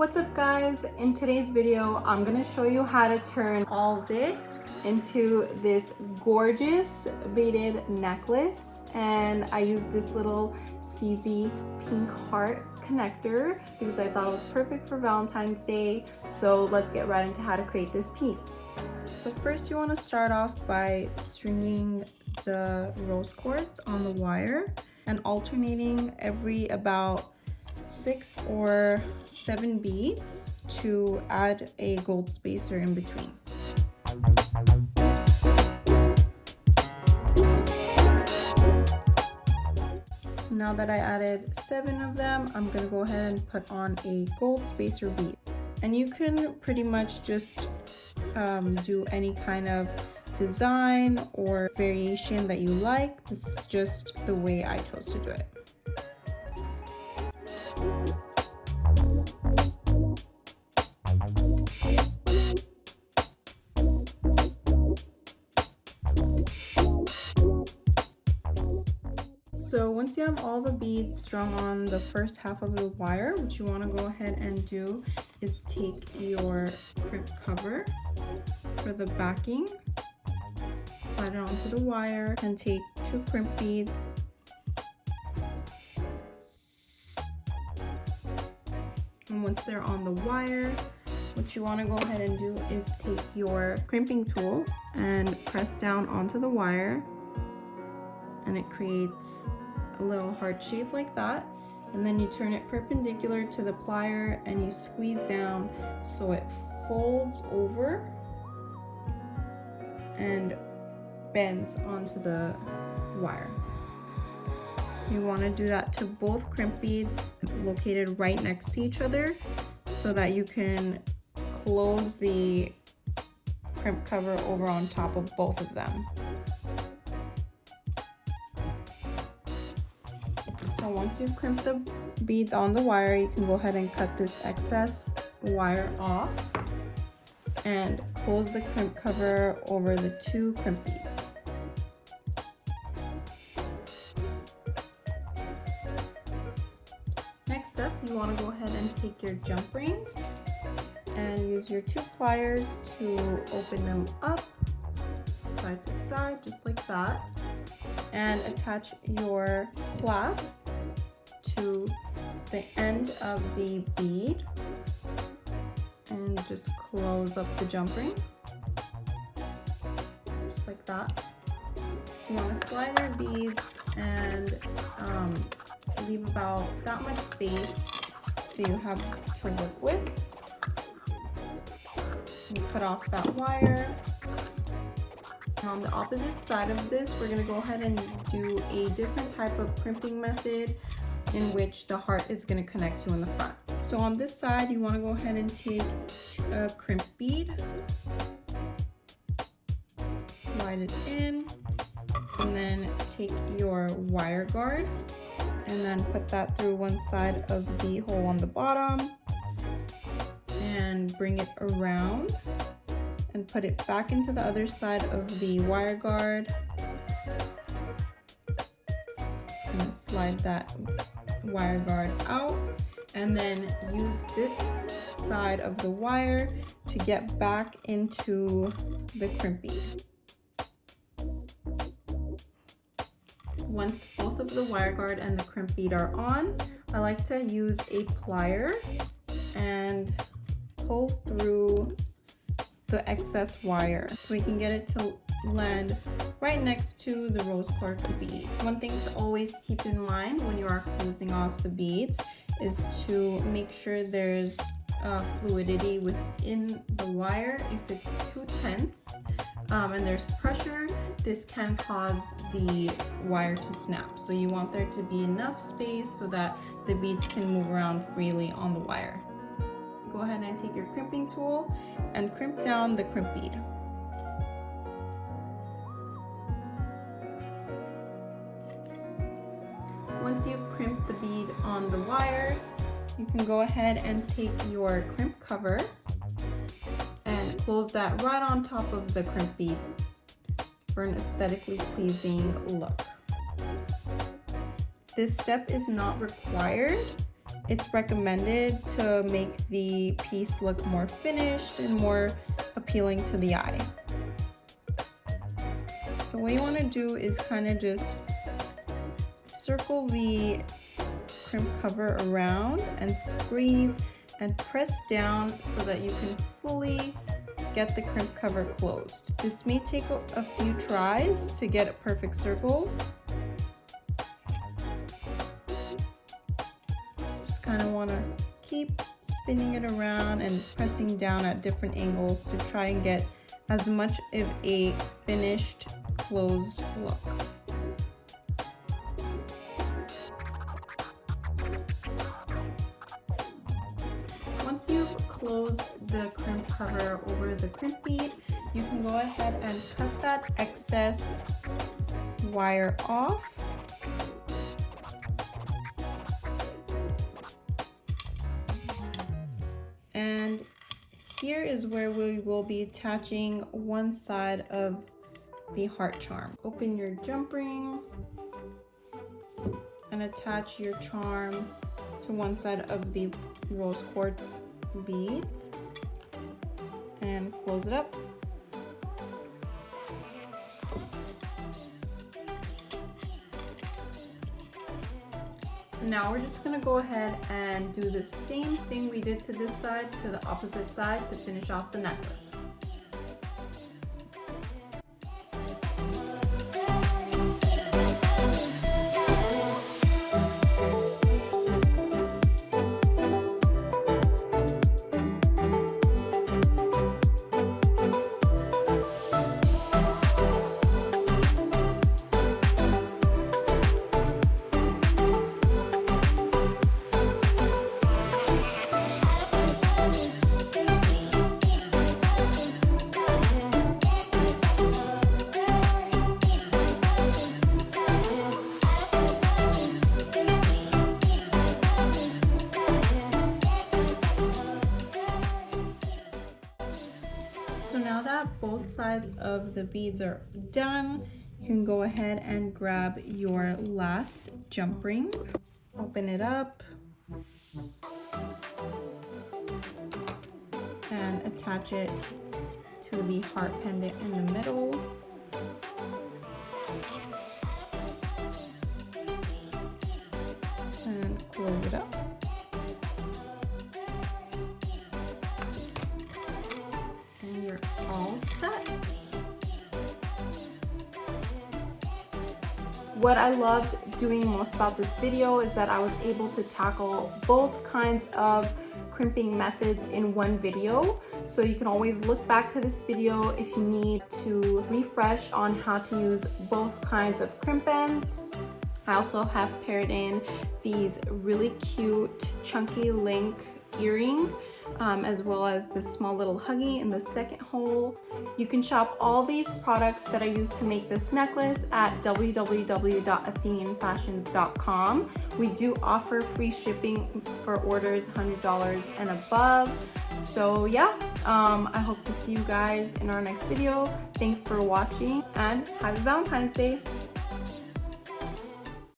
What's up guys? In today's video, I'm gonna show you how to turn all this into this gorgeous beaded necklace. And I used this little CZ pink heart connector because I thought it was perfect for Valentine's Day. So let's get right into how to create this piece. So first you want to start off by stringing the rose quartz on the wire and alternating every about 6 or 7 beads to add a gold spacer in between. So now that I added 7 of them, I'm going to go ahead and put on a gold spacer bead. And you can pretty much just do any kind of design or variation that you like. This is just the way I chose to do it. So once you have all the beads strung on the first half of the wire, what you want to go ahead and do is take your crimp cover for the backing, slide it onto the wire, and take 2 crimp beads. And once they're on the wire, what you want to go ahead and do is take your crimping tool and press down onto the wire, and it creates a little heart shape like that. And then you turn it perpendicular to the plier and you squeeze down so it folds over and bends onto the wire. You want to do that to both crimp beads located right next to each other so that you can close the crimp cover over on top of both of them. So once you've crimped the beads on the wire, you can go ahead and cut this excess wire off and close the crimp cover over the 2 crimp beads. Next up, you want to go ahead and take your jump ring and use your 2 pliers to open them up side to side, just like that, and attach your clasp to the end of the bead and just close up the jump ring, just like that. You want to slide your beads and leave about that much space so you have to work with. You cut off that wire. On the opposite side of this, we're going to go ahead and do a different type of crimping method in which the heart is going to connect to in the front. So on this side, you want to go ahead and take a crimp bead, slide it in, and then take your wire guard and then put that through one side of the hole on the bottom and bring it around and put it back into the other side of the wire guard. Just gonna slide that wire guard out and then use this side of the wire to get back into the crimp bead. Once both of the wire guard and the crimp bead are on, I like to use a plier and pull through the excess wire so we can get it to land right next to the rose quartz bead. One thing to always keep in mind when you are closing off the beads is to make sure there's fluidity within the wire. If it's too tense and there's pressure, this can cause the wire to snap. So you want there to be enough space so that the beads can move around freely on the wire. Go ahead and take your crimping tool and crimp down the crimp bead. Once you've crimped the bead on the wire, you can go ahead and take your crimp cover and close that right on top of the crimp bead for an aesthetically pleasing look. This step is not required it's recommended to make the piece look more finished and more appealing to the eye. So what you want to do is kind of just circle the crimp cover around and squeeze and press down so that you can fully get the crimp cover closed. This may take a few tries to get a perfect circle. Just kind of want to keep spinning it around and pressing down at different angles to try and get as much of a finished closed look. Once you've closed the crimp cover over the crimp bead, you can go ahead and cut that excess wire off. And here is where we will be attaching one side of the heart charm. Open your jump ring and attach your charm to one side of the rose quartz beads and close it up. So now we're just gonna go ahead and do the same thing we did to this side to the opposite side to finish off the necklace. So now that both sides of the beads are done, you can go ahead and grab your last jump ring, open it up, and attach it to the heart pendant in the middle. And close it up. And you're all set. What I loved doing most about this video is that I was able to tackle both kinds of crimping methods in one video. So you can always look back to this video if you need to refresh on how to use both kinds of crimp ends. I also have paired in these really cute chunky link earring, as well as this small little huggy in the second hole. You can shop all these products that I used to make this necklace at www.athenianfashions.com. We do offer free shipping for orders $100 and above. So yeah, I hope to see you guys in our next video. Thanks for watching and happy Valentine's Day.